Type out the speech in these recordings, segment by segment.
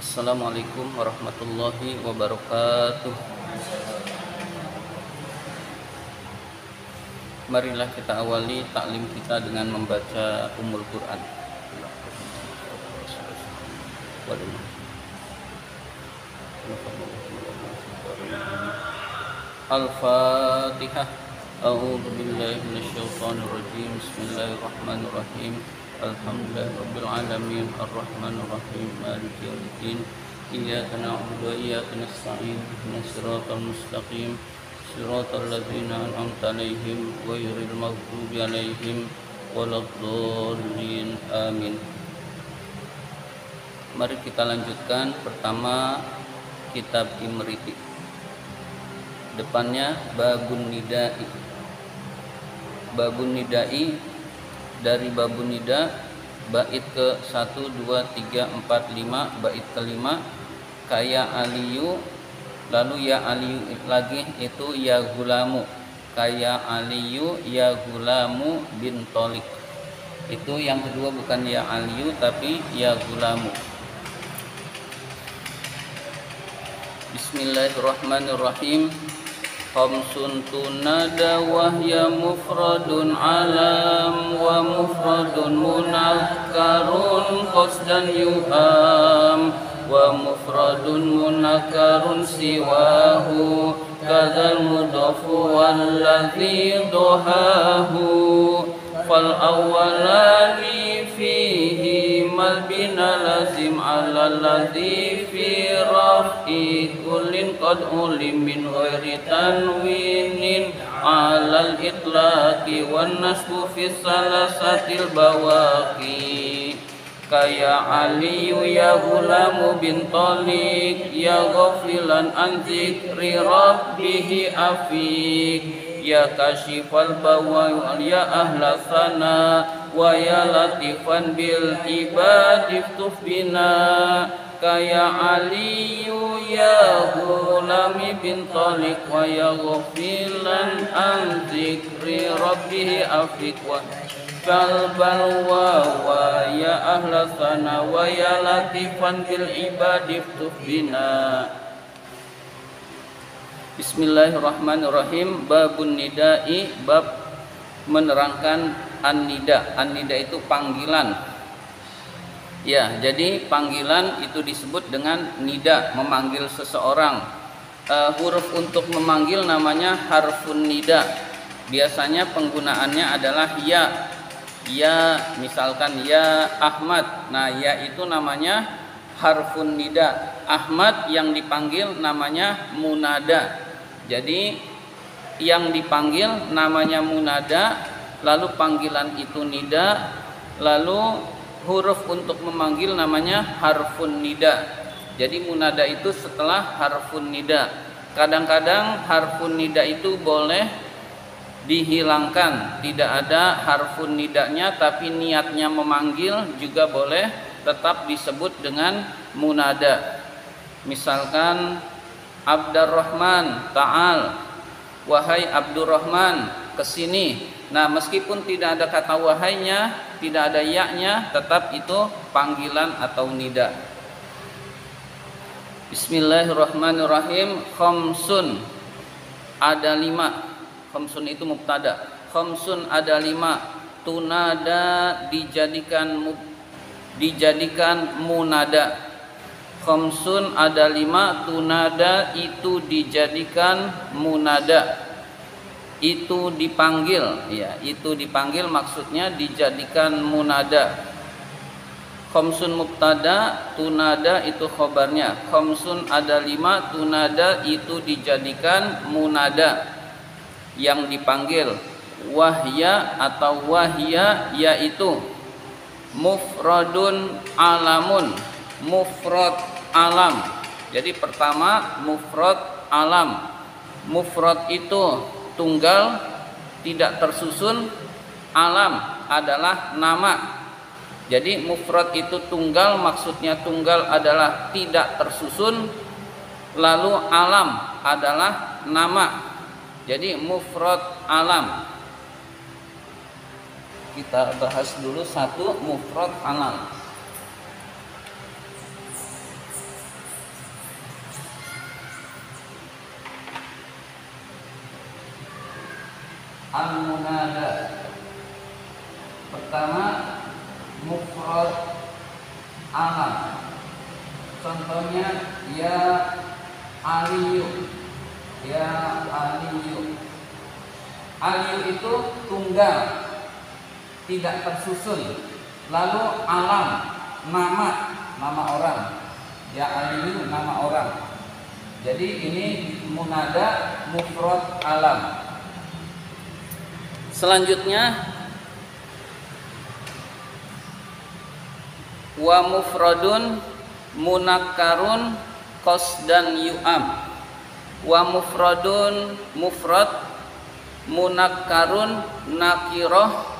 Assalamualaikum warahmatullahi wabarakatuh. Marilah kita awali taklim kita dengan membaca Ummul Quran. Al-Fatihah. A'udzu billahi minasyaitonir rajim. Bismillahirrahmanirrahim. Alhamdulillahirabbil alamin arrahmanir rahim maliki yaumiddin. Iyyaka na'budu wa iyyaka nasta'in ihdinas siratal mustaqim siratal ladzina an'amta 'alaihim ghairil maghdubi 'alaihim waladdallin. Amin. Mari kita lanjutkan. Pertama, kitab Imriti. Depannya Babun Nidai. Babun Nidai, dari Babun Nida, bait ke 1, 2, 3, 4, 5, bait kelima, kaya aliyu, lalu ya aliyu lagi itu ya gulamu, kaya aliyu ya gulamu bin tolik. Itu yang kedua, bukan ya aliyu tapi ya gulamu. Bismillahirrahmanirrahim. Khamsun tunada wahya mufradun alam wa mufradun munakkarun qasdan yuham wa mufradun munakkarun siwahu kadzal mudafu walladzi dohahu fal awwalani fihi mal bina lazim ala ladzi fi raf'i kullin qad ulim min ghairi tanwinin alal itlaqi wan nasbu fi salasatil bawaqi kaya aliyu ya gulamu bin tolik ya ghafilan an zikri rabbihi afik ya kashifal bawa ya ahla sana wa ya latifan bil ibadi tufbina kaya aliyu ya gulami bin tolik wa ya ghafilan an zikri rabbihi afik wa kalbal wa ya ahla sana wa ya latifan bil ibadi tufbina. Bismillahirrahmanirrahim. Babun nidai, bab menerangkan an-nida. An-nida itu panggilan. Ya, jadi panggilan itu disebut dengan nida, memanggil seseorang. Huruf untuk memanggil namanya harfun nida. Biasanya penggunaannya adalah ya. Ya, misalkan ya Ahmad. Nah, ya itu namanya harfun nida. Ahmad yang dipanggil namanya munada. Jadi yang dipanggil namanya munada, lalu panggilan itu nida, lalu huruf untuk memanggil namanya harfun nida. Jadi munada itu setelah harfun nida. Kadang-kadang harfun nida itu boleh dihilangkan, tidak ada harfun nidanya tapi niatnya memanggil juga boleh, tetap disebut dengan munada. Misalkan Abdurrahman ta'al, wahai Abdurrahman kesini. Nah, meskipun tidak ada kata wahainya, tidak ada ya-nya, tetap itu panggilan atau nida. Bismillahirrahmanirrahim. Khamsun, ada 5. Khamsun itu mubtada. Khamsun, ada 5. Tunada, dijadikan munada. Khamsun, ada 5. Tunada itu dijadikan munada. Itu dipanggil, ya, itu dipanggil maksudnya dijadikan munada. Khamsun mubtada, tunada itu khobarnya. Khamsun, ada 5. Tunada itu dijadikan munada yang dipanggil. Wahya atau wahya yaitu mufradun alamun, mufrad alam. Jadi pertama mufrad alam. Mufrad itu tunggal, tidak tersusun. Alam adalah nama. Jadi mufrad itu tunggal, maksudnya tunggal adalah tidak tersusun. Lalu alam adalah nama. Jadi mufrad alam. Kita bahas dulu satu mufrad alam. al-munada. Pertama, mufrad alam. Contohnya ya Aliyu, ya Aliyu. Aliyu itu tunggal, tidak tersusun. Lalu alam, nama orang. Ya Aliyu, nama orang. Jadi ini munada mufrad alam. Selanjutnya wa mufradun munakkarun qasdan yu'am. Wa mufradun mufrad munakkarun nakirah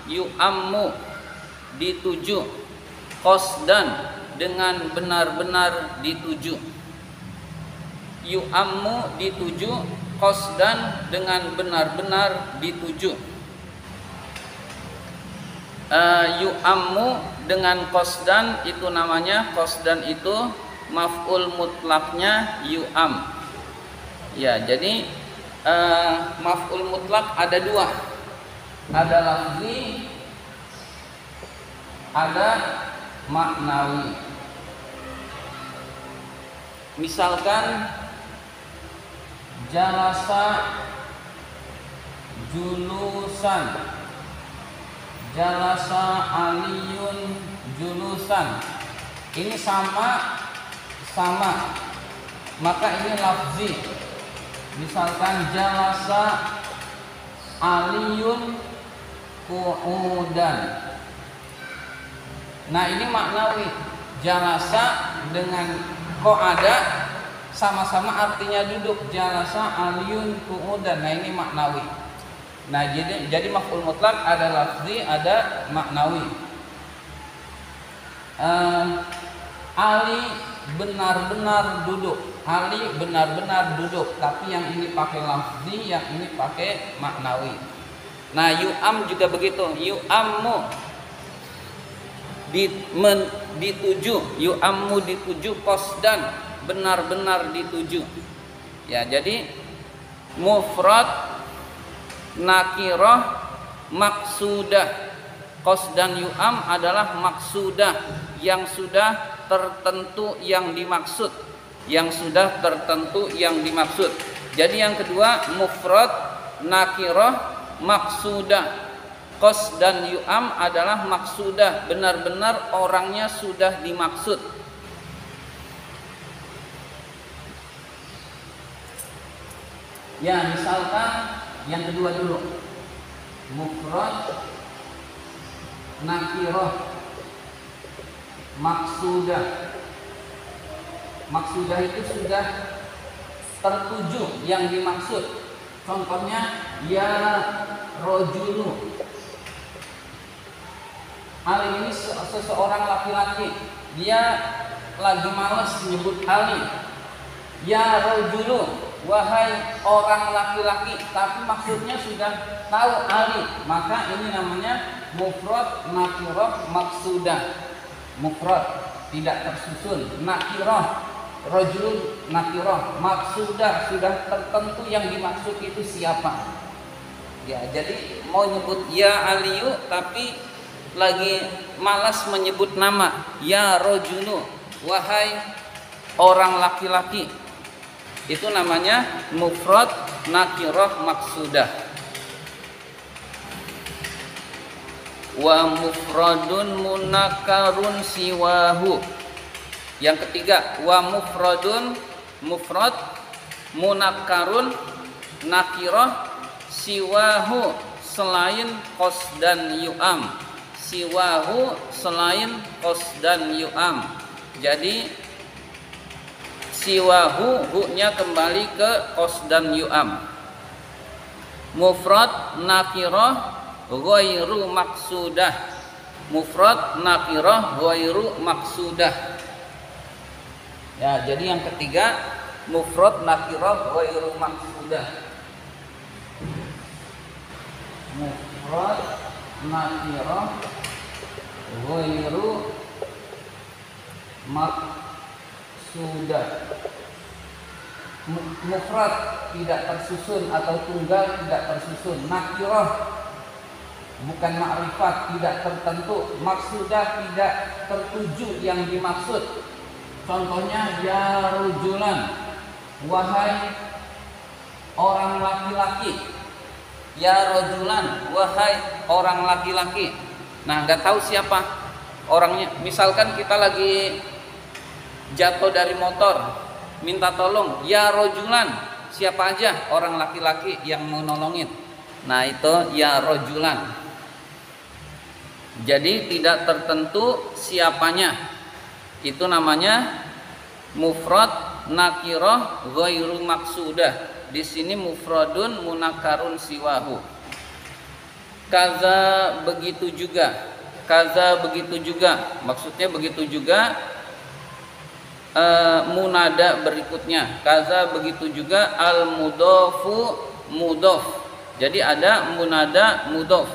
yu'ammu dituju, qasdan dengan benar-benar dituju. Yu'ammu dituju, qasdan dengan benar-benar dituju. Yu'ammu dengan qasdan itu namanya, qasdan itu maf'ul mutlaknya yu'am. Ya, jadi maf'ul mutlak ada dua. Ada lafzi, ada maknawi. Misalkan jalasa julusan, jalasa aliyun julusan. Ini sama, maka ini lafzi. Misalkan jalasa aliyun qu'udan. Nah, ini maknawi. Jalasa dengan qa'ada sama-sama artinya duduk. Jalasa aliyun qu'udan. Nah, ini maknawi. Nah, jadi maf'ul mutlak ada lafzi, ada maknawi. Ali benar-benar duduk. Ali benar-benar duduk, tapi yang ini pakai lafzi, yang ini pakai maknawi. Nah, yu'am juga begitu. Yu'ammu dituju, yu'ammu dituju, qasdan benar-benar dituju. Ya, jadi mufrad nakirah maksudah. Qasdan yu'am adalah maksudah, yang sudah tertentu yang dimaksud, yang sudah tertentu yang dimaksud. Jadi yang kedua mufrad nakirah maksudah. Qasdan yu'am adalah maksudah, benar-benar orangnya sudah dimaksud. Ya, misalkan yang kedua dulu, mufrad nakirah maksudah. Maksudah itu sudah tertuju yang dimaksud. Contohnya ya rojulu. Ali ini seseorang laki-laki, dia lagi malas nyebut Ali. Ya rojulu, wahai orang laki-laki, tapi maksudnya sudah tahu Ali, maka ini namanya mufrad nakirah maksudah. Mufrad tidak tersusun, nakirah rojul nakirah maksudah, sudah tertentu yang dimaksud itu siapa. Ya, jadi mau nyebut ya Aliyu tapi lagi malas menyebut nama. Ya rojulu, wahai orang laki-laki. Itu namanya mufrad nakirah maksudah. Wa mufradun munakkarun siwahu. Yang ketiga, wa mufradun mufrad munakkarun nakirah siwahu selain qasdan yu'am. Siwahu selain qasdan yu'am. Jadi siwahu hu-nya kembali ke qasdan yu'am. Mufrad nakirah ghairu maksudah. Mufrad nakirah ghairu maksudah. Ya, jadi yang ketiga mufrad nakirah ghairu maksudah. Mufrad nakirah ghairu maksudah. sudah. Mufrad tidak tersusun atau tunggal tidak tersusun. Nakirah bukan ma'rifat, tidak tertentu. Maksudah tidak tertuju yang dimaksud. Contohnya ya rujulan, wahai orang laki-laki. Ya rujulan, wahai orang laki-laki. Nah, nggak tahu siapa orangnya. Misalkan kita lagi jatuh dari motor, minta tolong, ya rojulan, siapa aja orang laki-laki yang mau nolongin. Nah, itu ya rojulan. Jadi tidak tertentu siapanya. Itu namanya mufrad nakirah ghairu maksudah. Di sini mufradun munakarun siwahu. Kaza begitu juga. Kaza begitu juga. Maksudnya begitu juga munada berikutnya. Kaza begitu juga al mudhofu mudhof. Jadi ada munada mudhof.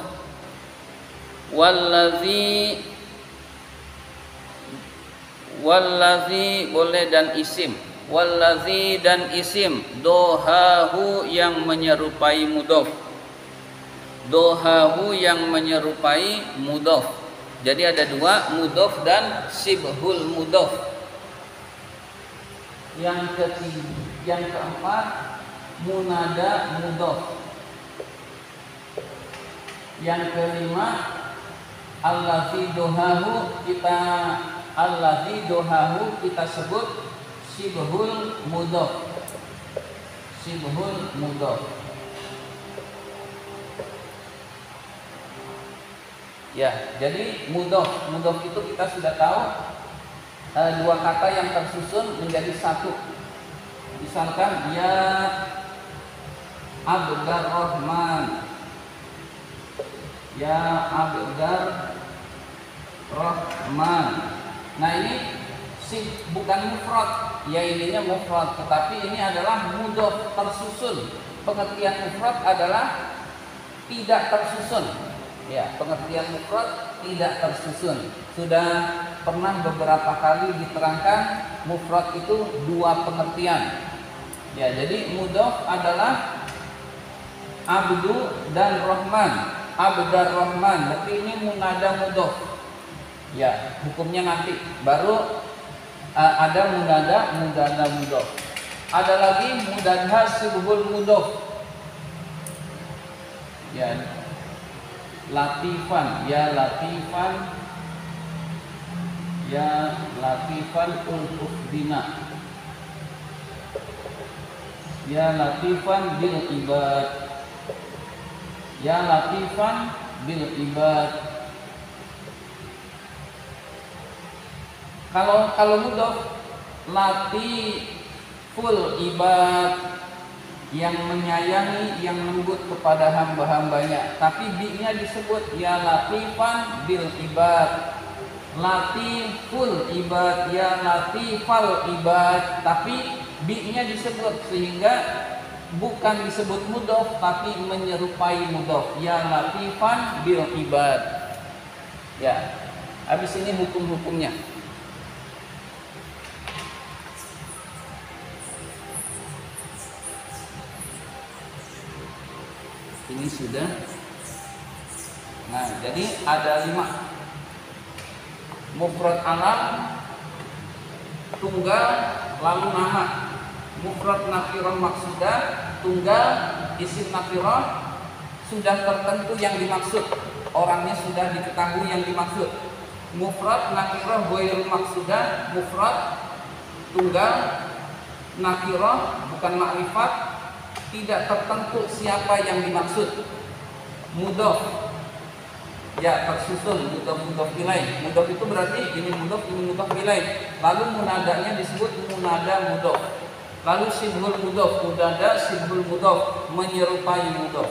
Wallazi boleh dan isim. Wallazi dan isim. Dohahu yang menyerupai mudhof. Dohahu yang menyerupai mudhof. Jadi ada dua, mudhof dan sibhul mudhof. Yang keempat munada mudhof. Yang kelima allazi dohahu kita sebut sibhul mudhof. Sibhul mudhof. Ya, jadi mudhof itu kita sudah tahu. Dua kata yang tersusun menjadi satu. Misalkan ya Abdar Rahman, ya Abdar Rahman. Nah, ini bukan mufrad, ya ininya mufrad, tetapi ini adalah mudhof tersusun. Pengertian mufrad adalah tidak tersusun. Ya, pengertian mufrad tidak tersusun. Sudah pernah beberapa kali diterangkan mufrad itu dua pengertian. Ya, jadi mudhof adalah abdu dan rahman. Abdar Rahman, berarti ini munada mudhof. Ya, hukumnya nanti baru ada munada mudhof. Ada lagi munada sibhul mudhof. Ya, latifan, ya latifan, ya latifan uluf bina, ya latifan bil ibad, ya latifan bil ibad. Kalau mudhof latiful ibad, yang menyayangi, yang lembut kepada hamba-hambanya. Tapi bi-nya disebut ya latifan bil ibad. Latiful ibad, ya latifal ibad. Tapi bi-nya disebut sehingga bukan disebut mudhof tapi menyerupai mudhof. Ya latifan bil ibad. Ya. Habis ini hukum-hukumnya. Ini sudah. Nah, jadi ada 5. Mufrad alam, tunggal, lalu nama. Mufrad nakirah maksudah, tunggal, isim nakirah, sudah tertentu yang dimaksud. Orangnya sudah diketahui yang dimaksud. Mufrad nakirah ghairu maksudah, mufrad tunggal, nakirah bukan makrifat, tidak tertentu siapa yang dimaksud. Mudhof, ya tersusun, mudhof ilaih. Mudhof itu berarti ini mudhof ilaih. Lalu munadanya disebut munada mudhof. Lalu sibhul mudhof, munada sibhul mudhof, menyerupai mudhof.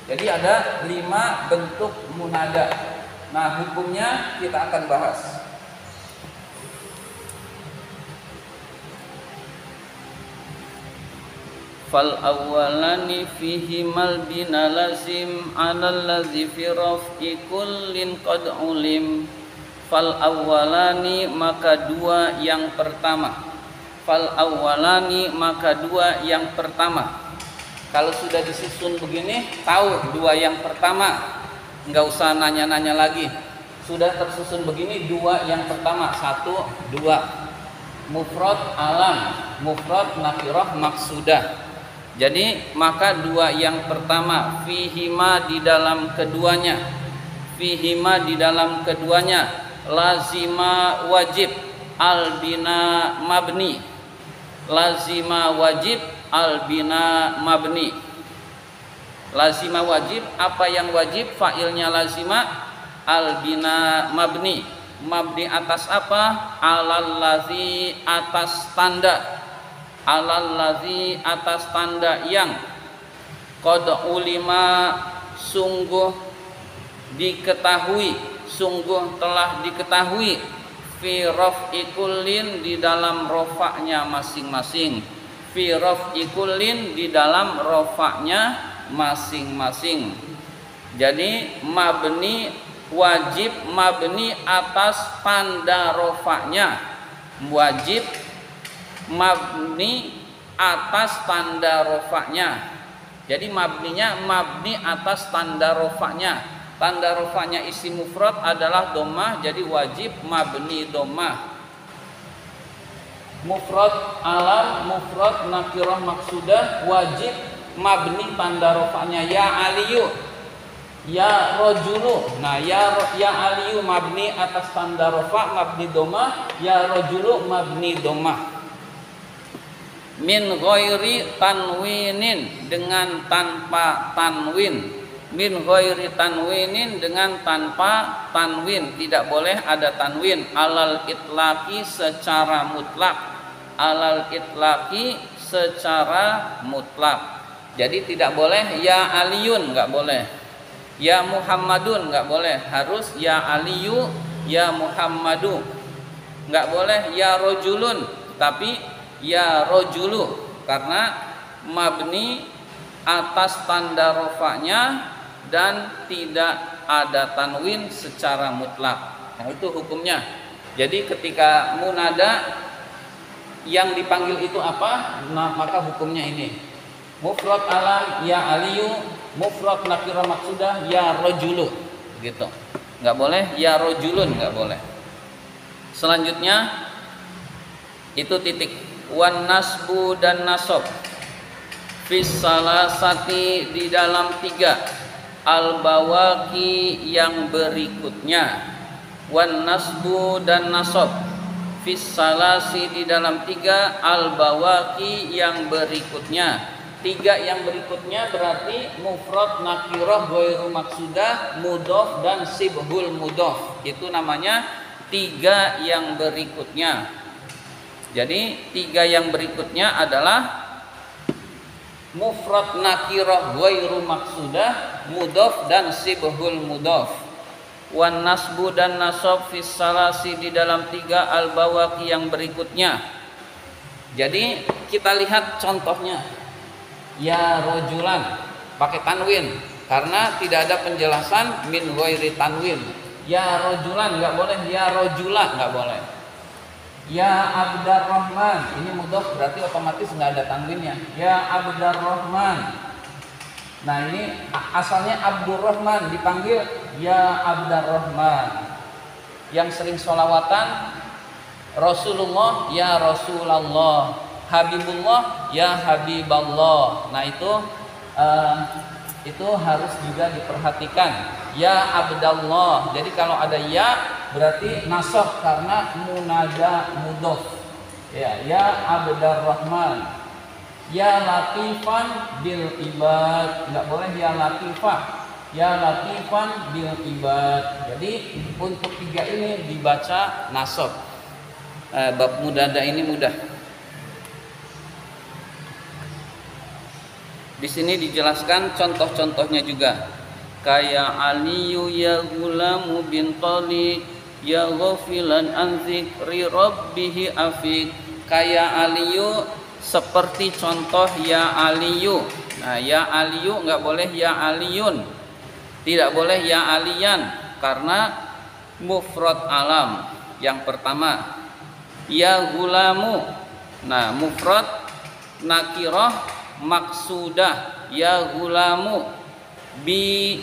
Jadi ada 5 bentuk munada. Nah, hukumnya kita akan bahas. Fal awwalani fihi mal bina lazim ala allazi fi raf'i kullin qad ulim fal awwalani maka dua yang pertama. Fal awwalani maka dua yang pertama. Kalau sudah disusun begini, tahu dua yang pertama, nggak usah nanya-nanya lagi. Sudah tersusun begini, dua yang pertama, 1, 2. Mufrad alam, mufrad nakirah maksudah. Jadi maka dua yang pertama, fihima di dalam keduanya, fihima di dalam keduanya, lazima wajib, albina mabni, lazima wajib, albina mabni. Lazima wajib, apa yang wajib? Fa'ilnya lazima, albina mabni. Mabni atas apa? Alal ladzi, atas tanda. Alal ladzi, atas tanda yang qad ulima, sungguh diketahui, sungguh telah diketahui, fi raf'i kullin, di dalam rofaknya masing-masing, fi raf'i kullin, di dalam rofaknya masing-masing. Jadi mabni wajib, mabni atas tanda rofaknya, wajib mabni atas tanda rofaknya. Jadi mabninya mabni atas tanda rofaknya. Tanda rofaknya isim mufrad adalah dhammah, jadi wajib mabni dhammah. Mufrad alam, mufrad nakirah maksudah, wajib mabni tanda rofaknya, ya aliyu, ya rojulu. Nah ya aliyu mabni atas tanda rofak, mabni dhammah, ya rojulu mabni dhammah. Min ghairi tanwinin, dengan tanpa tanwin. Min ghairi tanwinin, dengan tanpa tanwin, tidak boleh ada tanwin. Alal itlaqi, secara mutlak. Alal itlaqi, secara mutlak. Jadi tidak boleh ya aliyun, nggak boleh. Ya Muhammadun, nggak boleh. Harus ya aliyu, ya Muhammadu. Nggak boleh ya rojulun, tapi ya rojulu, karena mabni atas tanda rofaknya dan tidak ada tanwin secara mutlak. Nah itu hukumnya. Jadi ketika munada yang dipanggil itu apa? Nah maka hukumnya ini. Mufrad alam ya aliyu, mufrad nakirah maksudah ya rojulu, gitu. Nggak boleh ya rojulun, nggak boleh. Selanjutnya itu titik. Wan nasbu, dan nasab, fis salasati, di dalam 3, al bawaki, yang berikutnya. Wan nasbu, dan nasab, fis salasi, di dalam 3, al bawaki, yang berikutnya. 3 yang berikutnya berarti mufrad nakirah ghairu maksudah, mudhof, dan sibhul mudhof. Itu namanya 3 yang berikutnya. Jadi 3 yang berikutnya adalah mufrad nakirah ghairu maksudah, mudhof, dan sibhul mudhof. Wan nasbu, dan nasab, fis salasi, di dalam 3, al bawaki, yang berikutnya. Jadi kita lihat contohnya. Ya rojulan, pakai tanwin, karena tidak ada penjelasan min ghairi tanwin. Ya rojulan nggak boleh, ya rojula nggak boleh. Ya Abdurrahman, ini mudhof, berarti otomatis nggak ada tanwinnya. Ya Abdurrahman. Nah ini asalnya Abdurrahman, dipanggil ya Abdurrahman. Yang sering sholawatan Rasulullah ya Rasulullah, Habibullah ya Habiballah. Nah itu harus juga diperhatikan. Ya Abdallah. Jadi kalau ada ya berarti nasab karena munada mudhof. Ya Abdurrahman. Ya Latifan bil ibad. Enggak boleh ya Latifah. Ya Latifan bil ibad. Jadi untuk 3 ini dibaca nasab. Bab munada ini mudah. Di sini dijelaskan contoh-contohnya juga. Kayak aliyu ya gulamu bin taliq, ya ghafilan an dzikri rabbih afik. Kayak aliyu, seperti contoh ya aliyu. Nah ya aliyu nggak boleh ya aliyun, tidak boleh ya aliyan, karena mufrad alam. Yang pertama, ya gulamu. Nah, mufrad nakirah maksudah, ya gulamu, bi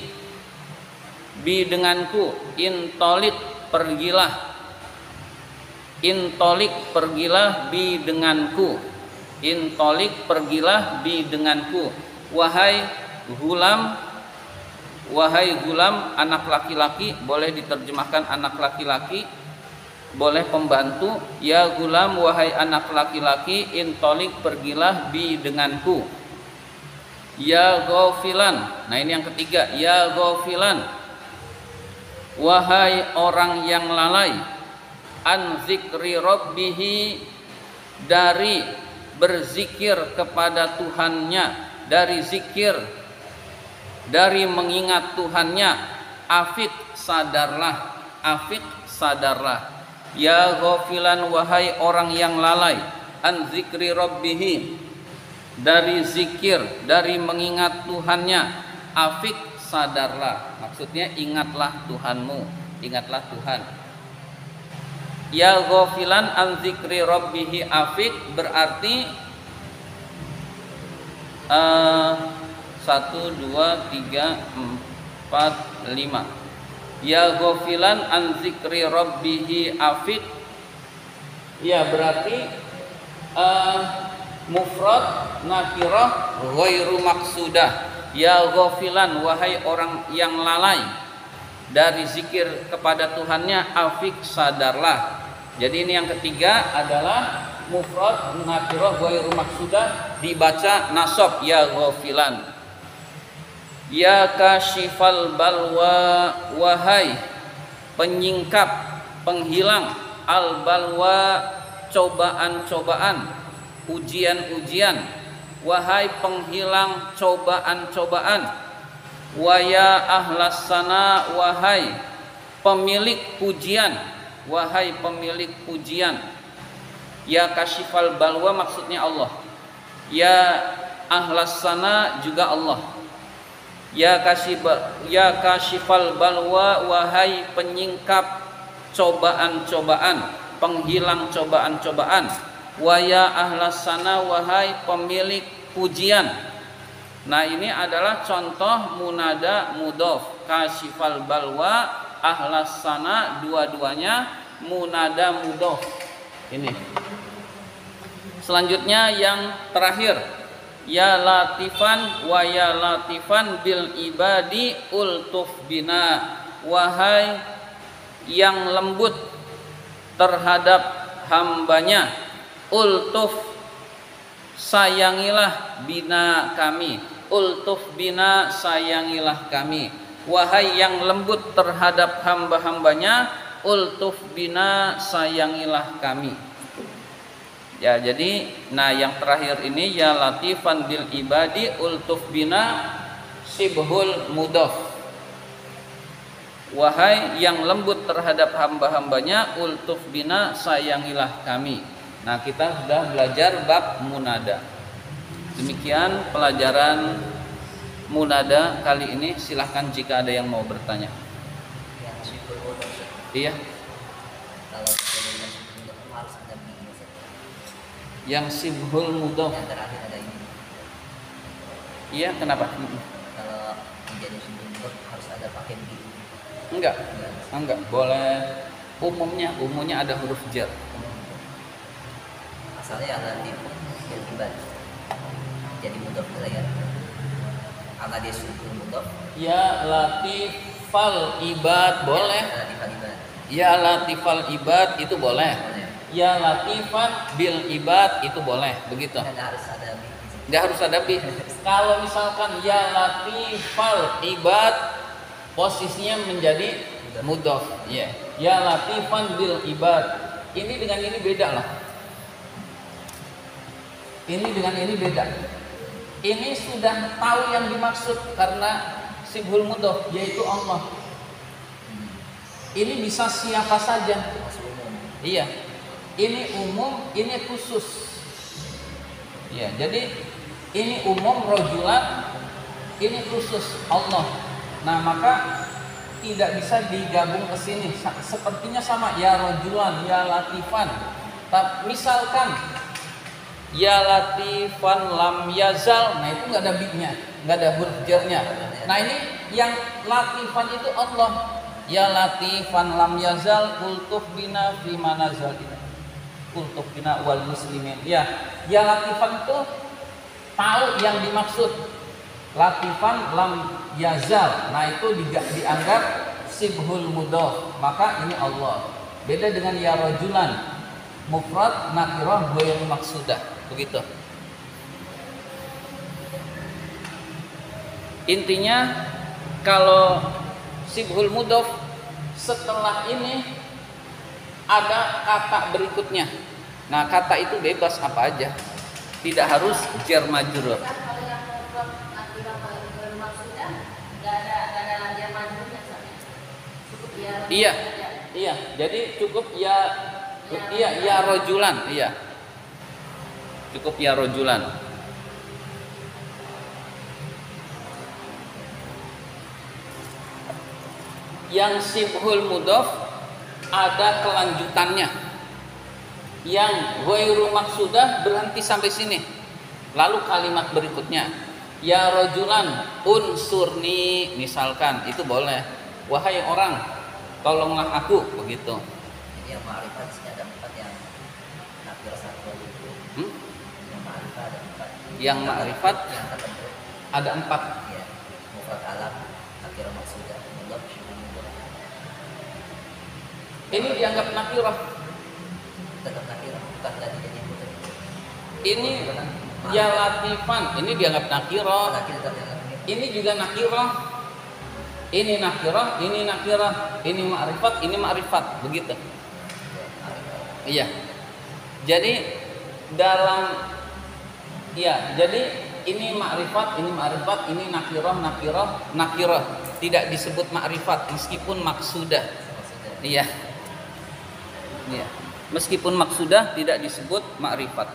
denganku, intolik pergilah, intolik pergilah, bi denganku, intolik pergilah, bi denganku. Wahai gulam, anak laki-laki, boleh diterjemahkan anak laki-laki, boleh pembantu. Ya gulam, wahai anak laki-laki, intolik pergilah, bi denganku. Ya ghafilan. Nah ini yang ketiga, ya ghafilan, wahai orang yang lalai, an zikri rabbihi, dari berzikir kepada Tuhannya, dari zikir, dari mengingat Tuhannya. Afik, sadarlah, afik, sadarlah. Ya ghafilan, wahai orang yang lalai, an zikri rabbihi, dari zikir, dari mengingat Tuhannya. Afik, sadarlah, maksudnya ingatlah Tuhanmu, ingatlah Tuhan. Ya ghafilan an zikri rabbihi afik berarti 1, 2, 3, 4, 5. Ya ghafilan an zikri rabbihi afik, ya berarti mufrad nakirah ghairu maksudah. Ya ghafilan, wahai orang yang lalai dari zikir kepada Tuhannya, afik, sadarlah. Jadi ini yang ketiga adalah mufrad nakirah ghairu maksudah, dibaca nasab, ya ghafilan. Ya kashifal balwa, wahai penyingkap, penghilang, al balwa, cobaan-cobaan, ujian-ujian. Wahai penghilang cobaan-cobaan. Wa ya ahlas sana, wahai pemilik pujian, wahai pemilik pujian. Ya kashifal balwa maksudnya Allah. Ya ahlas sana juga Allah. Ya kashifal balwa, wahai penyingkap cobaan-cobaan, penghilang cobaan-cobaan. Wa ya ahlas sana, wahai pemilik pujian. Nah ini adalah contoh munada mudhof. Kashifal balwa, ahlas sana, dua-duanya munada mudhof. Ini. Selanjutnya yang terakhir, ya latifan wa ya latifan bil ibadi ultuf bina, wahai yang lembut terhadap hambanya, ultuf, sayangilah bina kami, ultuf bina, sayangilah kami. Wahai yang lembut terhadap hamba-hambanya, ultuf bina, sayangilah kami. Ya, jadi nah yang terakhir ini ya latifan bil ibadi ultuf bina sibhul mudhof. Wahai yang lembut terhadap hamba-hambanya, ultuf bina, sayangilah kami. Nah, kita sudah belajar bab munada. Demikian pelajaran munada kali ini. Silahkan jika ada yang mau bertanya. Iya. Yang sibhul mudhof. Yang terakhir ada ini. Iya, kenapa? Kalau menjadi sibhul mudhof harus ada pakai bi. Enggak, boleh. Umumnya ada huruf jar. Asalnya latif yang ibad. Jadi mudhof ya. Karena dia sibhul mudhof. Ya latifal ibad boleh. Latifal ibad. Ya latifal ibad itu boleh. Ya latifan bil ibad itu boleh, begitu. Nggak harus ada bi. Kalau misalkan ya latifal ibad posisinya menjadi mudhof, ya. Ya latifan bil ibad. Ini dengan ini beda lah. Ini dengan ini beda. Ini sudah tahu yang dimaksud karena sibhul mudhof, yaitu Allah. Ini bisa siapa saja. Iya. Ini umum, ini khusus. Ya, jadi ini umum rojulan, ini khusus Allah. Nah, maka tidak bisa digabung ke sini. Sepertinya sama, ya rojulan, ya latifan. Misalkan ya latifan lam yazal, nah itu nggak ada biknya, nggak ada huruf jarnya. Nah ini yang latifan itu Allah. Ya latifan lam yazal kultuf bina fi manazal kultuf bina wal muslimin. Ya latifan itu tahu yang dimaksud. Latifan lam yazal, nah itu dianggap sibhul mudhof, maka ini Allah. Beda dengan ya rajulan, mufrad nakirah ghairu maksudah, begitu. Intinya kalau sibhul mudhof setelah ini ada kata berikutnya. Nah, kata itu bebas apa aja, tidak harus jar majrur. Iya. Jadi cukup ya rojulan, iya. Cukup ya rojulan. Yang sibhul mudhof ada kelanjutannya. Yang ghairu maksudah berhenti sampai sini. Lalu kalimat berikutnya, ya rojulan unsurni, misalkan, itu boleh. Wahai orang, tolonglah aku, begitu. Jadi yang ma'rifat ada 4 yang nakir 1 itu. Yang ma'rifat ada 4. Yang ma'rifat yang tertentu ada 4. Ya, mufrad alam, nakir maksudah, mudhof, mudhof. Ini dianggap nakirah. Tetap nakirah, bukan tadi jadi mudhof. Ini ya latifan, ini dianggap nakirah. Ini juga nakirah. Ini nakirah, ini nakirah, ini ma'rifat, begitu. Iya. Jadi ini ma'rifat, ini nakirah. Tidak disebut ma'rifat meskipun maksudah. Iya. Meskipun maksudah tidak disebut ma'rifat.